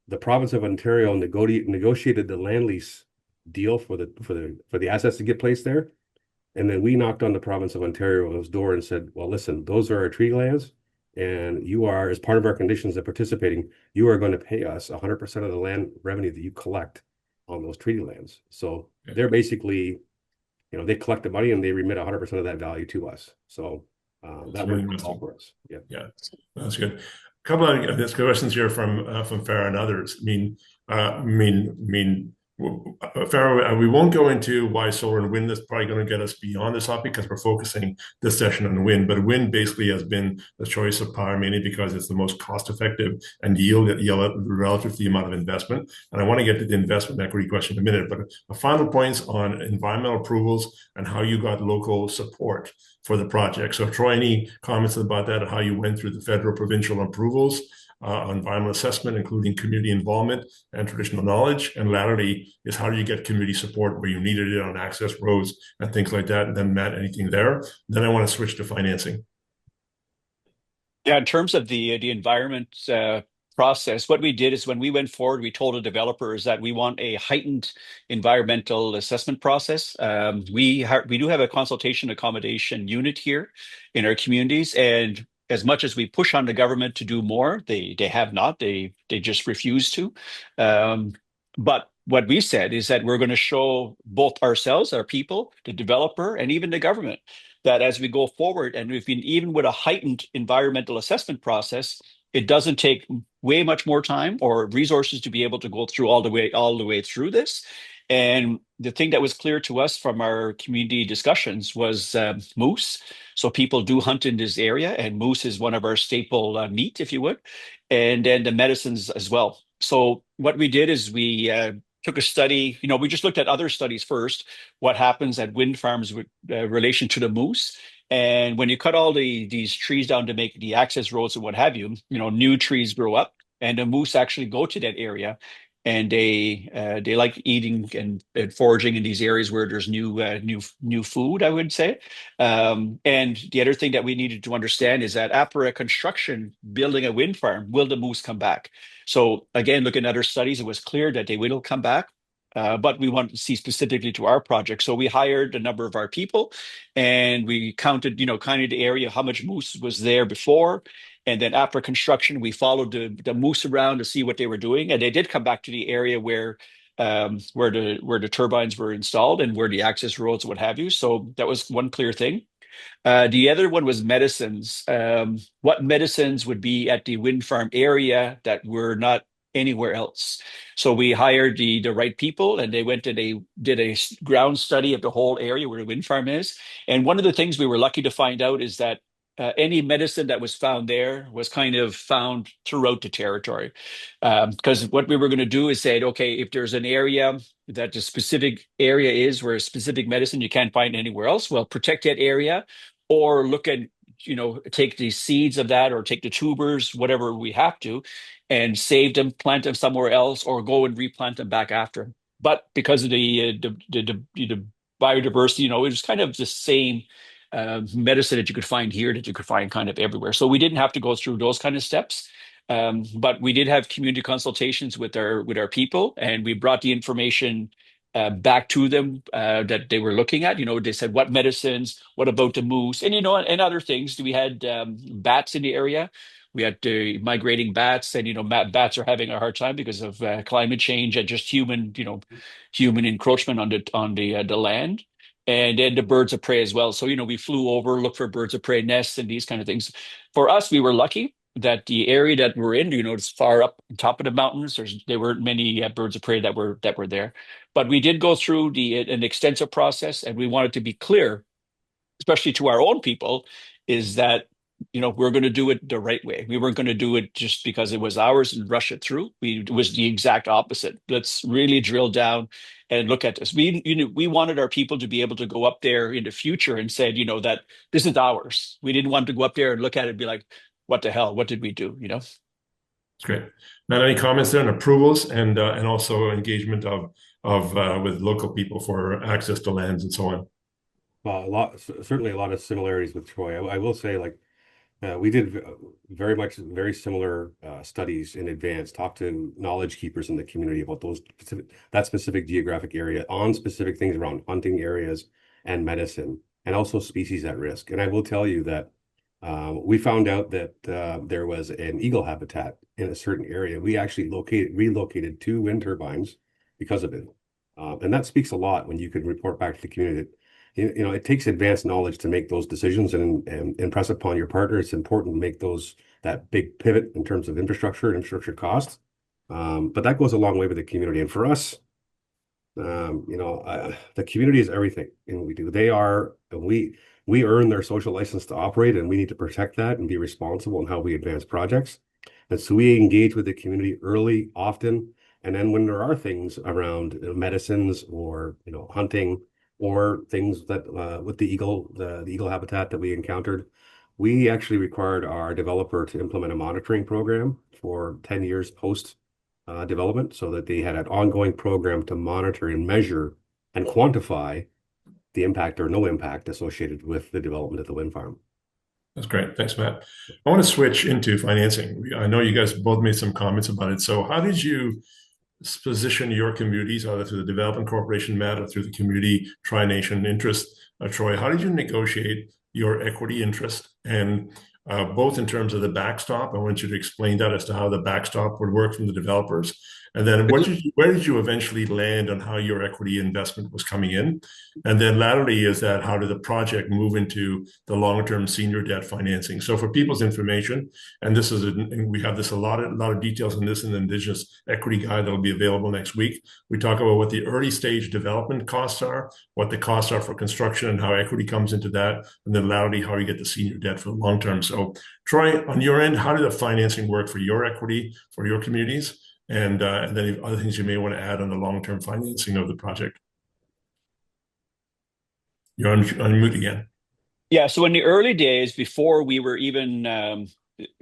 The province of Ontario negotiated the land lease deal for the assets to get placed there. And then we knocked on the province of Ontario's door and said, well, listen, those are our treaty lands. And you are, as part of our conditions of participating, you are going to pay us 100% of the land revenue that you collect on those treaty lands. So they're basically, they collect the money and they remit 100% of that value to us. So that worked well for us. Yeah, that's good. A couple of questions here from Farah and others. Farah, we won't go into why solar and wind is probably going to get us beyond this topic because we're focusing this session on wind. But wind basically has been the choice of power mainly because it's the most cost-effective and yield relative to the amount of investment. And I want to get to the investment equity question in a minute. But a final points on environmental approvals and how you got local support for the project. So, Troy, any comments about that, how you went through the federal, provincial approvals? On environmental assessment, including community involvement and traditional knowledge. And laterally is how do you get community support where you needed it on access roads and things like that. And then Matt, anything there? Then I want to switch to financing. Yeah, in terms of the environment process, what we did is when we went forward, we told the developers that we want a heightened environmental assessment process. We do have a consultation accommodation unit here in our communities, and as much as we push on the government to do more, they have not. They just refuse to. But what we said is that we're going to show both ourselves, our people, the developer, and even the government that as we go forward, and even with a heightened environmental assessment process, it doesn't take way much more time or resources to be able to go through all the way through this. And the thing that was clear to us from our community discussions was moose. So people do hunt in this area, and moose is one of our staple meat, if you would, and then the medicines as well. So what we did is we took a study. We just looked at other studies first. What happens at wind farms with relation to the moose? And when you cut all these trees down to make the access roads and what have you, new trees grow up, and the moose actually go to that area, and they like eating and foraging in these areas where there's new food, I would say. And the other thing that we needed to understand is that after a construction building a wind farm, will the moose come back? So again, looking at other studies, it was clear that they will come back. But we want to see specifically to our project. So we hired a number of our people and we counted, kind of the area, how much moose was there before. And then after construction, we followed the moose around to see what they were doing. And they did come back to the area where the turbines were installed and where the access roads, what have you. So that was one clear thing. The other one was medicines. What medicines would be at the wind farm area that were not anywhere else? So we hired the right people, and they went and they did a ground study of the whole area where the wind farm is. And one of the things we were lucky to find out is that any medicine that was found there was kind of found throughout the territory. Because what we were going to do is say, okay, if there's an area that the specific area is where a specific medicine you can't find anywhere else, well, protect that area or look at, take the seeds of that or take the tubers, whatever we have to, and save them, plant them somewhere else, or go and replant them back after. But because of the biodiversity, it was kind of the same medicine that you could find here that you could find kind of everywhere. So we didn't have to go through those kind of steps. But we did have community consultations with our people, and we brought the information back to them that they were looking at. They said, what medicines, what about the moose, and and other things. We had bats in the area. We had migrating bats, and bats are having a hard time because of climate change and just human encroachment on the land, and then the birds of prey as well. So we flew over, looked for birds of prey nests and these kind of things. For us, we were lucky that the area that we're in, it's far up on top of the mountains. There weren't many birds of prey that were there, but we did go through an extensive process, and we wanted to be clear, especially to our own people, is that we're going to do it the right way. We weren't going to do it just because it was ours and rush it through. It was the exact opposite. Let's really drill down and look at this. We wanted our people to be able to go up there in the future and say, that this is ours. We didn't want to go up there and look at it and be like, what the hell? What did we do? That's great. Now, any comments there on approvals and also engagement of with local people for access to lands and so on? Well, certainly a lot of similarities with Troy. I will say, like, we did very similar studies in advance, talked to knowledge keepers in the community about that specific geographic area on specific things around hunting areas and medicine, and also species at risk. And I will tell you that we found out that there was an eagle habitat in a certain area. We actually relocated 2 wind turbines because of it. And that speaks a lot when you can report back to the community that it takes advanced knowledge to make those decisions and impress upon your partner. It's important to make that big pivot in terms of infrastructure costs. But that goes a long way with the community. And for us, the community is everything in what we do. We earn their social license to operate, and we need to protect that and be responsible in how we advance projects. And so we engage with the community early, often, and then when there are things around medicines or hunting or things that with the eagle habitat that we encountered, we actually required our developer to implement a monitoring program for 10 years post development, so that they had an ongoing program to monitor and measure and quantify the impact or no impact associated with the development of the wind farm. That's great. Thanks, Matt. I want to switch into financing. I know you guys both made some comments about it. So how did you position your communities, either through the development corporation, Matt, or through the community Tri-Nation interest, Troy? How did you negotiate your equity interest? And both in terms of the backstop, I want you to explain that as to how the backstop would work from the developers. And then where did you eventually land on how your equity investment was coming in? And then laterally is that how did the project move into the long-term senior debt financing? So for people's information, and we have a lot of details on this in the Indigenous Equity Guide that will be available next week. We talk about what the early stage development costs are, what the costs are for construction, and how equity comes into that, and then laterally how you get the senior debt for the long term. So Troy, on your end, how did the financing work for your equity, for your communities? And then other things you may want to add on the long-term financing of the project. You're on mute again. Yeah, so in the early days, before we were even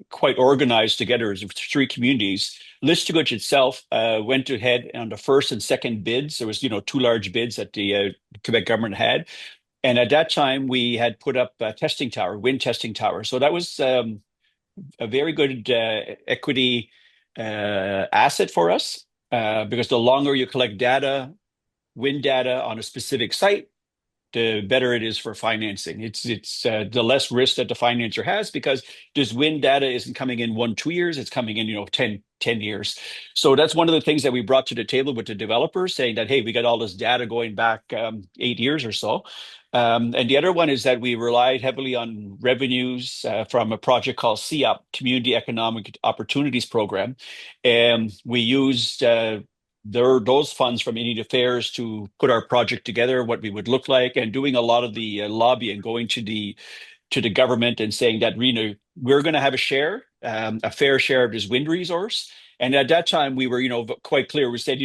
quite organized together as 3 communities, Listuguj itself went ahead on the first and second bids. There was, 2 large bids that the Quebec government had. And at that time, we had put up a wind testing tower. So that was a very good equity asset for us, because the longer you collect wind data on a specific site, the better it is for financing. It's the less risk that the financer has, because this wind data isn't coming in 1-2 years, it's coming in 10 years. So that's one of the things that we brought to the table with the developers, saying that, hey, we got all this data going back 8 years or so. And the other one is that we relied heavily on revenues from a project called CEOP, Community Economic Opportunities Program. And we used those funds from Indian Affairs to put our project together, what we would look like, and doing a lot of the lobbying, going to the government and saying that we're going to have a fair share of this wind resource. And at that time, we were quite clear. We said,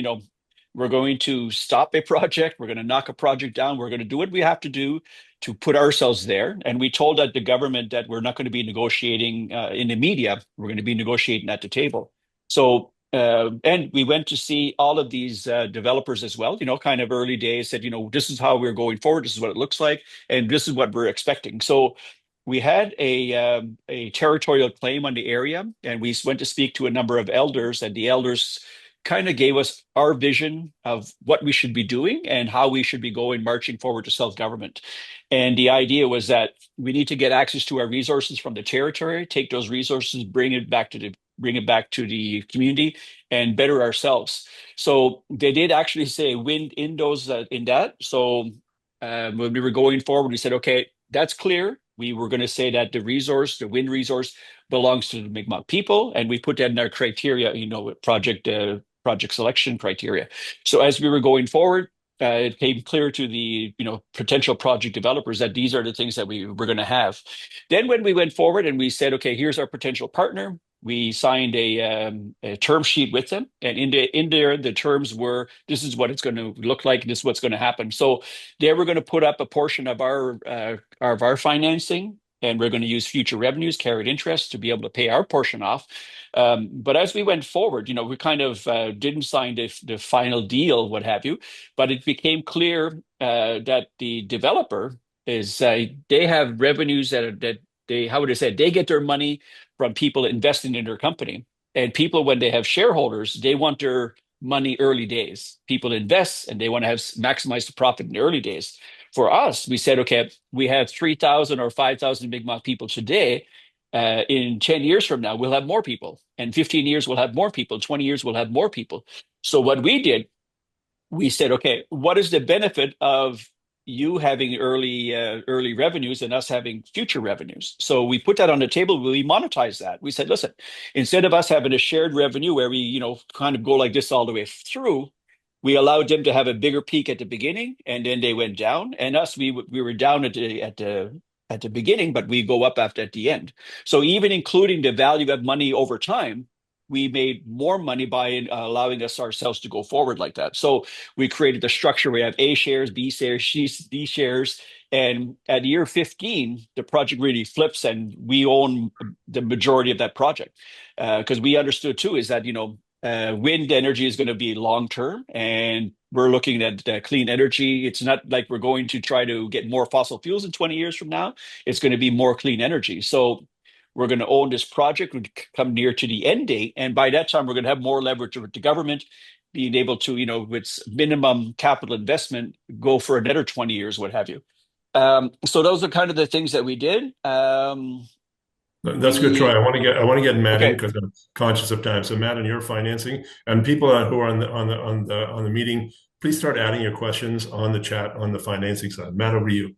we're going to stop a project. We're going to knock a project down. We're going to do what we have to do to put ourselves there. And we told the government that we're not going to be negotiating in the media. We're going to be negotiating at the table. So, and we went to see all of these developers as well, kind of early days, said, this is how we're going forward. This is what it looks like. And this is what we're expecting. So we had a territorial claim on the area, and we went to speak to a number of elders, and the elders kind of gave us our vision of what we should be doing and how we should be marching forward to self-government. And the idea was that we need to get access to our resources from the territory, take those resources, bring it back to the community, and better ourselves. So they did actually say wind in that. So when we were going forward, we said, okay, that's clear. We were going to say that the wind resource belongs to the Mi'kmaq people, and we put that in our criteria, project selection criteria. So as we were going forward, it came clear to the potential project developers that these are the things that we were going to have. Then when we went forward and we said, okay, here's our potential partner, we signed a term sheet with them, and in there the terms were, this is what it's going to look like, this is what's going to happen. So they were going to put up a portion of our financing, and we're going to use future revenues, carried interest, to be able to pay our portion off. But as we went forward, we kind of didn't sign the final deal, what have you, but it became clear that the developer is they have revenues that they, how would I say it? They get their money from people investing in their company. And people, when they have shareholders, they want their money early days. People invest and they want to have maximize the profit in the early days. For us, we said, okay, we have 3,000 or 5,000 Mi'kmaq people today. In 10 years from now, we'll have more people. And 15 years, we'll have more people. 20 years, we'll have more people. So what we did, we said, okay, what is the benefit of you having early revenues and us having future revenues? So we put that on the table. We monetize that. We said, listen, instead of us having a shared revenue where we, kind of go like this all the way through, we allowed them to have a bigger peak at the beginning, and then they went down. And us, we were down at the beginning, but we go up at the end. So even including the value of money over time, we made more money by allowing us ourselves to go forward like that. So we created the structure. We have A shares, B shares, D shares. And at year 15, the project really flips and we own the majority of that project. Because we understood too is that, wind energy is going to be long-term and we're looking at clean energy. It's not like we're going to try to get more fossil fuels in 20 years from now. It's going to be more clean energy. So we're going to own this project, we come near to the end date. And by that time, we're going to have more leverage with the government, being able to, with minimum capital investment, go for another 20 years, what have you. So those are kind of the things that we did. That's good, Troy. I want to get Matt in Okay. because I'm conscious of time. So Matt, on your financing, and people who are on the meeting, please start adding your questions on the chat on the financing side. Matt, over to you.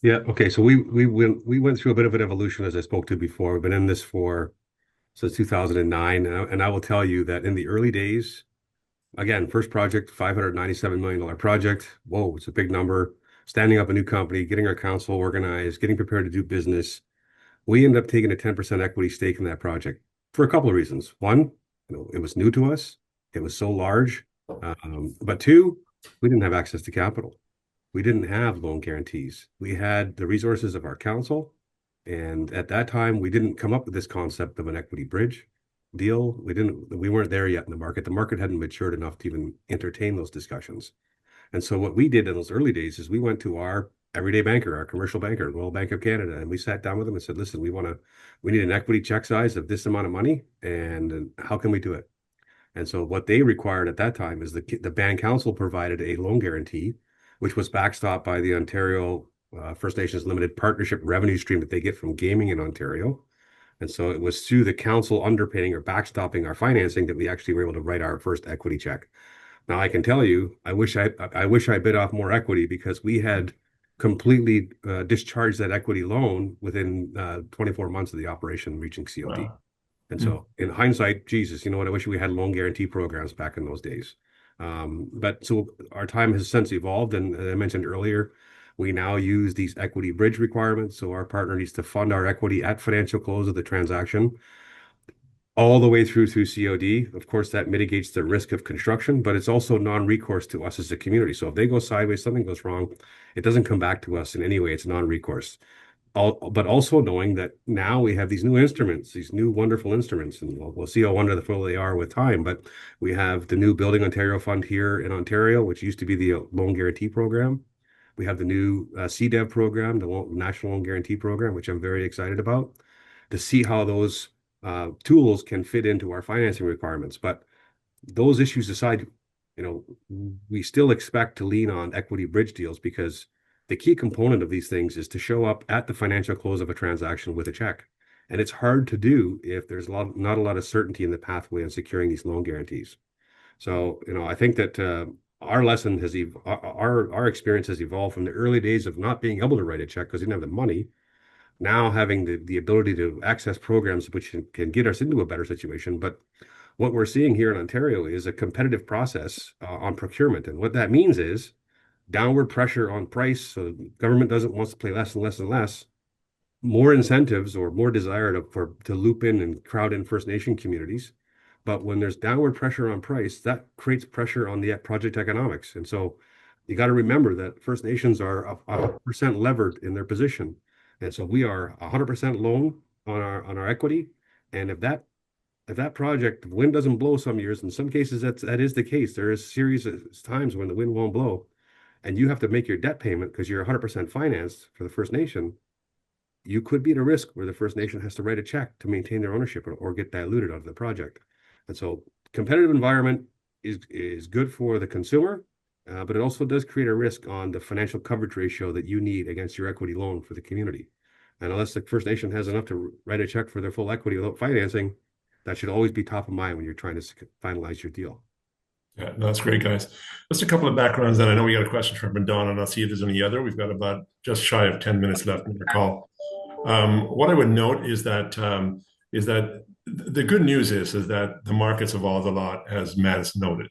Yeah. Okay. So we went through a bit of an evolution, as I spoke to before. We've been in this since 2009, and I will tell you that in the early days, again, first project, $597 million project. Whoa, it's a big number. Standing up a new company, getting our council organized, getting prepared to do business. We ended up taking a 10% equity stake in that project for a couple of reasons. One, it was new to us. It was so large. But two, we didn't have access to capital. We didn't have loan guarantees. We had the resources of our council. And at that time, we didn't come up with this concept of an equity bridge deal. We weren't there yet in the market. The market hadn't matured enough to even entertain those discussions. And so what we did in those early days is we went to our everyday banker, our commercial banker, Royal Bank of Canada, and we sat down with them and said, listen, we need an equity check size of this amount of money, and how can we do it? And so what they required at that time is the band council provided a loan guarantee, which was backstopped by the Ontario First Nations Limited Partnership revenue stream that they get from gaming in Ontario. And so it was through the council underpinning or backstopping our financing that we actually were able to write our first equity check. Now I can tell you, I wish I bit off more equity because we had completely discharged that equity loan within 24 months of the operation reaching COD. Wow. And so in hindsight, Jesus, you know what? I wish we had loan guarantee programs back in those days. But so our time has since evolved. And as I mentioned earlier, we now use these equity bridge requirements. So our partner needs to fund our equity at financial close of the transaction all the way through COD. Of course, that mitigates the risk of construction, but it's also non-recourse to us as a community. So if they go sideways, something goes wrong, it doesn't come back to us in any way. It's non-recourse. But also knowing that now we have these new instruments, these new wonderful instruments, and we'll see how wonderful they are with time. But we have the new Building Ontario Fund here in Ontario, which used to be the Loan Guarantee Program. We have the new CDEV program, the National Loan Guarantee Program, which I'm very excited about, to see how those tools can fit into our financing requirements. But those issues aside, we still expect to lean on equity bridge deals because the key component of these things is to show up at the financial close of a transaction with a check. And it's hard to do if there's not a lot of certainty in the pathway on securing these loan guarantees. So, I think that our lesson our experience has evolved from the early days of not being able to write a check because we didn't have the money. Now having the ability to access programs which can get us into a better situation. But what we're seeing here in Ontario is a competitive process on procurement. And what that means is downward pressure on price. So the government wants to play less and less and less, more incentives or more desire to loop in and crowd in First Nation communities. But when there's downward pressure on price, that creates pressure on the project economics. And so you got to remember that First Nations are 100% levered in their position. And so we are 100% loan on our equity. And if that project, the wind doesn't blow some years, in some cases that is the case. There is series of times when the wind won't blow, and you have to make your debt payment because you're 100% financed for the First Nation. You could be at a risk where the First Nation has to write a check to maintain their ownership or get diluted out of the project. And so competitive environment is good for the consumer, but it also does create a risk on the financial coverage ratio that you need against your equity loan for the community. And unless the First Nation has enough to write a check for their full equity without financing, that should always be top of mind when you're trying to finalize your deal. Yeah, no, that's great, guys. Just a couple of backgrounds, and I know we got a question from Don, and I'll see if there's any other. We've got about just shy of 10 minutes left in the call. What I would note is that the good news is that the market's evolved a lot, as Matt has noted.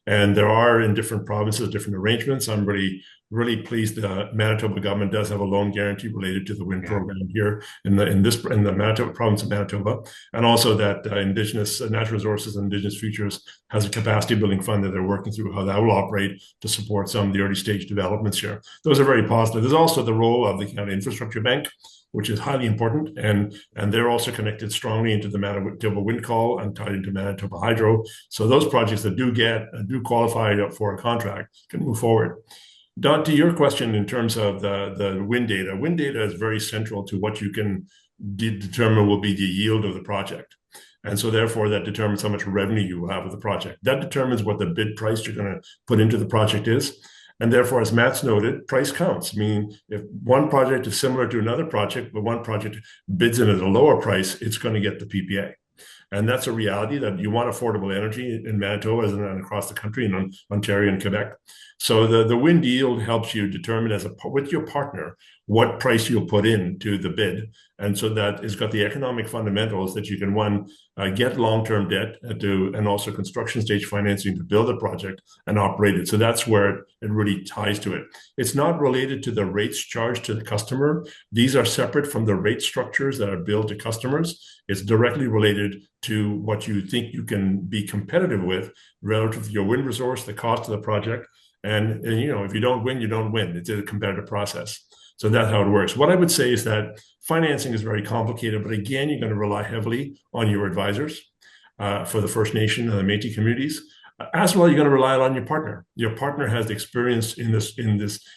And there are in different provinces different arrangements. I'm really pleased the Manitoba government does have a loan guarantee related to the wind program here in the Manitoba province of Manitoba, and also that Indigenous Natural Resources and Indigenous Futures has a capacity building fund that they're working through how that will operate to support some of the early stage developments here. Those are very positive. There's also the role of the Canada Infrastructure Bank, which is highly important, and they're also connected strongly into the Manitoba Wind Call and tied into Manitoba Hydro. So those projects that do qualify for a contract can move forward. Don, to your question in terms of the wind data is very central to what you can determine will be the yield of the project. And so therefore that determines how much revenue you will have with the project. That determines what the bid price you're going to put into the project is. And therefore, as Matt's noted, price counts. I mean, if one project is similar to another project, but one project bids in at a lower price, it's going to get the PPA. And that's a reality that you want affordable energy in Manitoba and across the country and Ontario and Quebec. So the wind yield helps you determine with your partner what price you'll put into the bid. And so that it's got the economic fundamentals that you can get long-term debt and also construction stage financing to build a project and operate it. So that's where it really ties to it. It's not related to the rates charged to the customer. These are separate from the rate structures that are billed to customers. It's directly related to what you think you can be competitive with relative to your wind resource, the cost of the project. And if you don't win, you don't win. It's a competitive process. So that's how it works. What I would say is that financing is very complicated, but again, you're going to rely heavily on your advisors for the First Nation and the Métis communities. As well, you're going to rely on your partner. Your partner has the experience in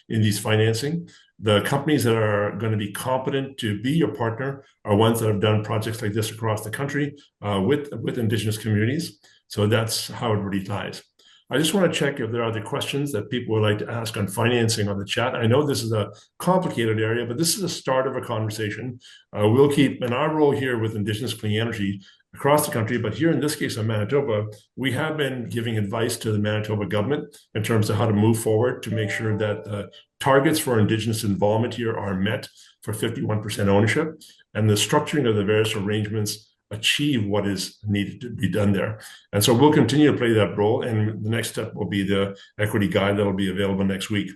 these financing. The companies that are going to be competent to be your partner are ones that have done projects like this across the country with Indigenous communities. So that's how it really ties. I just want to check if there are other questions that people would like to ask on financing on the chat. I know this is a complicated area, but this is a start of a conversation. We'll keep in our role here with Indigenous Clean Energy across the country, but here in this case in Manitoba, we have been giving advice to the Manitoba government in terms of how to move forward to make sure that targets for Indigenous involvement here are met for 51% ownership, and the structuring of the various arrangements achieve what is needed to be done there. And so we'll continue to play that role. And the next step will be the equity guide that will be available next week.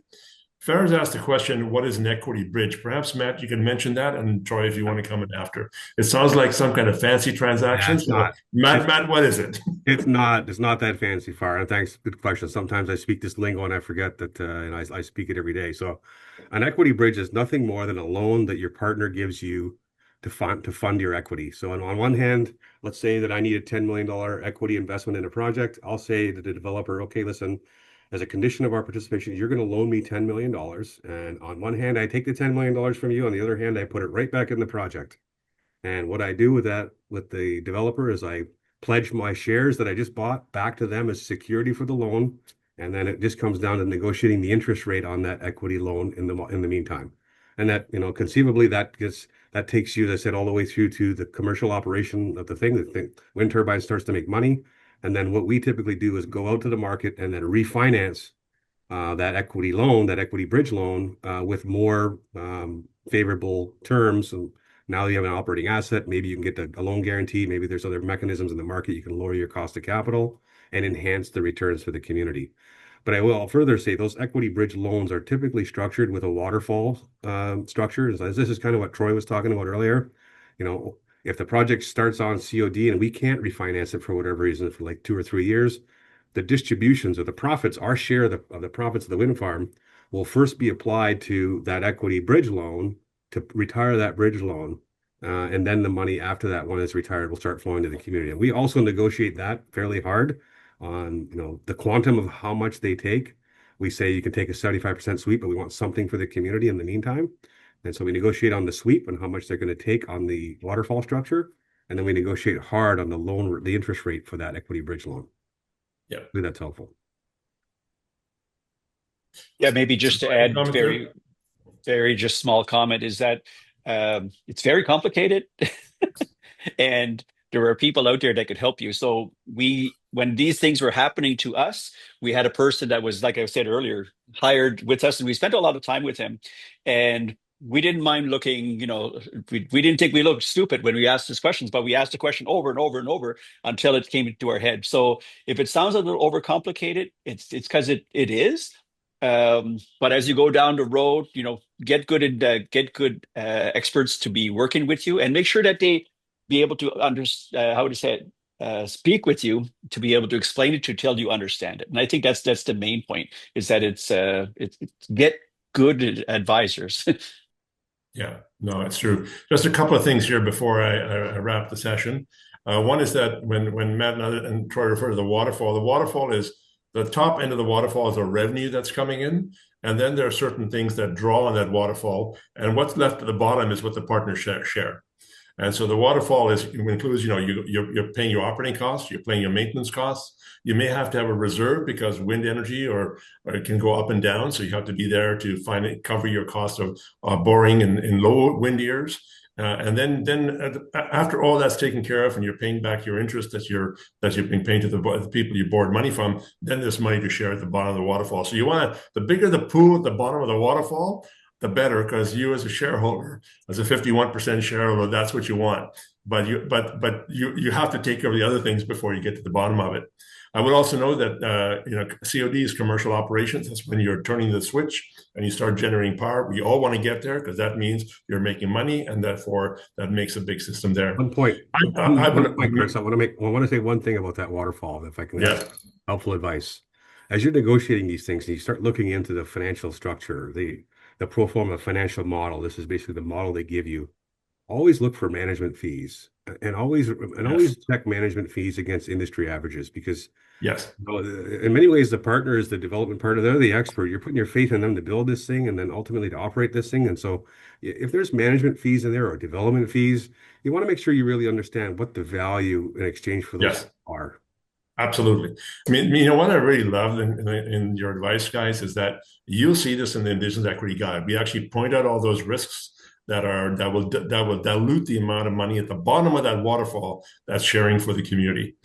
Farah's asked the question, what is an equity bridge? Perhaps, Matt, you can mention that. And Troy, if you want to come in after. It sounds like some kind of fancy transaction. It's not. Matt, what is it? It's not that fancy, Farah. And thanks. Good question. Sometimes I speak this lingo and I forget that, and I speak it every day. So an equity bridge is nothing more than a loan that your partner gives you to fund your equity. So on one hand, let's say that I need a $10 million equity investment in a project. I'll say to the developer, okay, listen, as a condition of our participation, you're going to loan me $10 million. And on one hand, I take the $10 million from you. On the other hand, I put it right back in the project. And what I do with the developer is I pledge my shares that I just bought back to them as security for the loan. And then it just comes down to negotiating the interest rate on that equity loan in the meantime. And that, conceivably that takes you, as I said, all the way through to the commercial operation of the thing. The wind turbine starts to make money. And then what we typically do is go out to the market and then refinance that equity loan, that equity bridge loan with more favorable terms. And now you have an operating asset. Maybe you can get a loan guarantee. Maybe there's other mechanisms in the market. You can lower your cost of capital and enhance the returns for the community. But I will further say those equity bridge loans are typically structured with a waterfall structure. This is kind of what Troy was talking about earlier. If the project starts on COD and we can't refinance it for whatever reason for like 2 or 3 years, the distributions or the profits, our share of the profits of the wind farm will first be applied to that equity bridge loan to retire that bridge loan. And then the money after that one is retired will start flowing to the community. And we also negotiate that fairly hard on, the quantum of how much they take. We say you can take a 75% sweep, but we want something for the community in the meantime. And so we negotiate on the sweep and how much they're going to take on the waterfall structure. And then we negotiate hard on the interest rate for that equity bridge loan. Yeah. I think that's helpful. Yeah, maybe just to add very just small comment is that it's very complicated and there are people out there that could help you. So when these things were happening to us, we had a person that was, like I said earlier, hired with us, and we spent a lot of time with him. And we didn't mind looking, we didn't think we looked stupid when we asked these questions, but we asked the question over and over and over until it came into our head. So if it sounds a little overcomplicated, it's because it is. But as you go down the road, get good experts to be working with you, and make sure that they be able to understand speak with you, to be able to explain it to till you understand it. And I think that's the main point, is that it's get good advisors. Yeah, no, it's true. Just a couple of things here before I wrap the session. One is that when Matt and Troy refer to the waterfall is the top end of the waterfall is a revenue that's coming in, and then there are certain things that draw on that waterfall, and what's left at the bottom is what the partners share. And so the waterfall includes, you're paying your operating costs, you're paying your maintenance costs. You may have to have a reserve because wind energy or it can go up and down, so you have to be there to cover your cost of boring in low wind years. And then after all that's taken care of and you're paying back your interest that you've been paying to the people you borrowed money from, then there's money to share at the bottom of the waterfall. So the bigger the pool at the bottom of the waterfall, the better, because you as a shareholder, as a 51% shareholder, that's what you want. But you have to take care of the other things before you get to the bottom of it. I would also know that COD is commercial operations. That's when you're turning the switch and you start generating power. We all want to get there because that means you're making money, and therefore that makes a big system there. One point, Chris. I want to say one thing about that waterfall, if I can have helpful advice. As you're negotiating these things, and you start looking into the financial structure, the pro forma financial model. This is basically the model they give you. Always look for management fees, and always check management fees against industry averages, because in many ways the partner is the development partner. They're the expert. You're putting your faith in them to build this thing and then ultimately to operate this thing. And so if there's management fees in there or development fees, you want to make sure you really understand what the value in exchange for those are. Absolutely. I mean, what I really love in your advice, guys, is that you'll see this in the Indigenous Equity Guide. We actually point out all those risks that will dilute the amount of money at the bottom of that waterfall that's sharing for the community.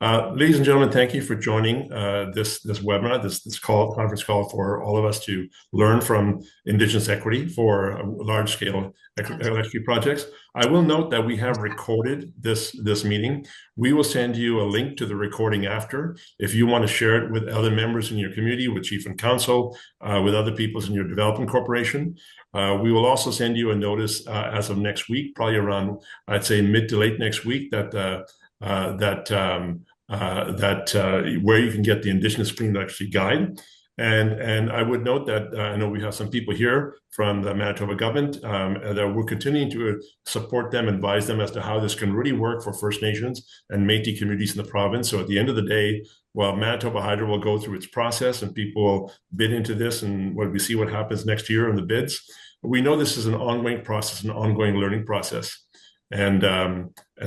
Ladies and gentlemen, thank you for joining this webinar, this conference call for all of us to learn from Indigenous equity for large-scale electricity projects. I will note that we have recorded this meeting. We will send you a link to the recording after, if you want to share it with other members in your community, with Chief and Council, with other peoples in your development corporation. We will also send you a notice as of next week, probably around, I'd say, mid to late next week, that where you can get the Indigenous Clean Energy Guide. And I would note that I know we have some people here from the Manitoba government that we're continuing to support them, advise them as to how this can really work for First Nations and Métis communities in the province. So at the end of the day, while Manitoba Hydro will go through its process and people will bid into this, and when we see what happens next year in the bids, we know this is an ongoing process, an ongoing learning process. And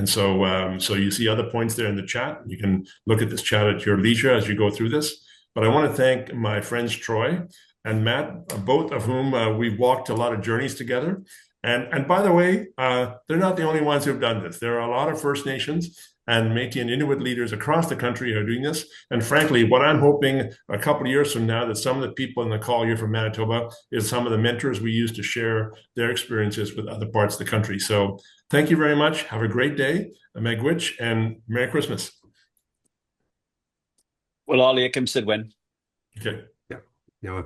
so you see other points there in the chat. You can look at this chat at your leisure as you go through this. But I want to thank my friends Troy and Matt, both of whom we've walked a lot of journeys together. And by the way, they're not the only ones who've done this. There are a lot of First Nations and Métis and Inuit leaders across the country who are doing this. And frankly, what I'm hoping a couple of years from now, that some of the people in the call here from Manitoba is some of the mentors we use to share their experiences with other parts of the country. So thank you very much. Have a great day, Megwitch, and Merry Christmas. Well, all Sid when. Okay. Yeah.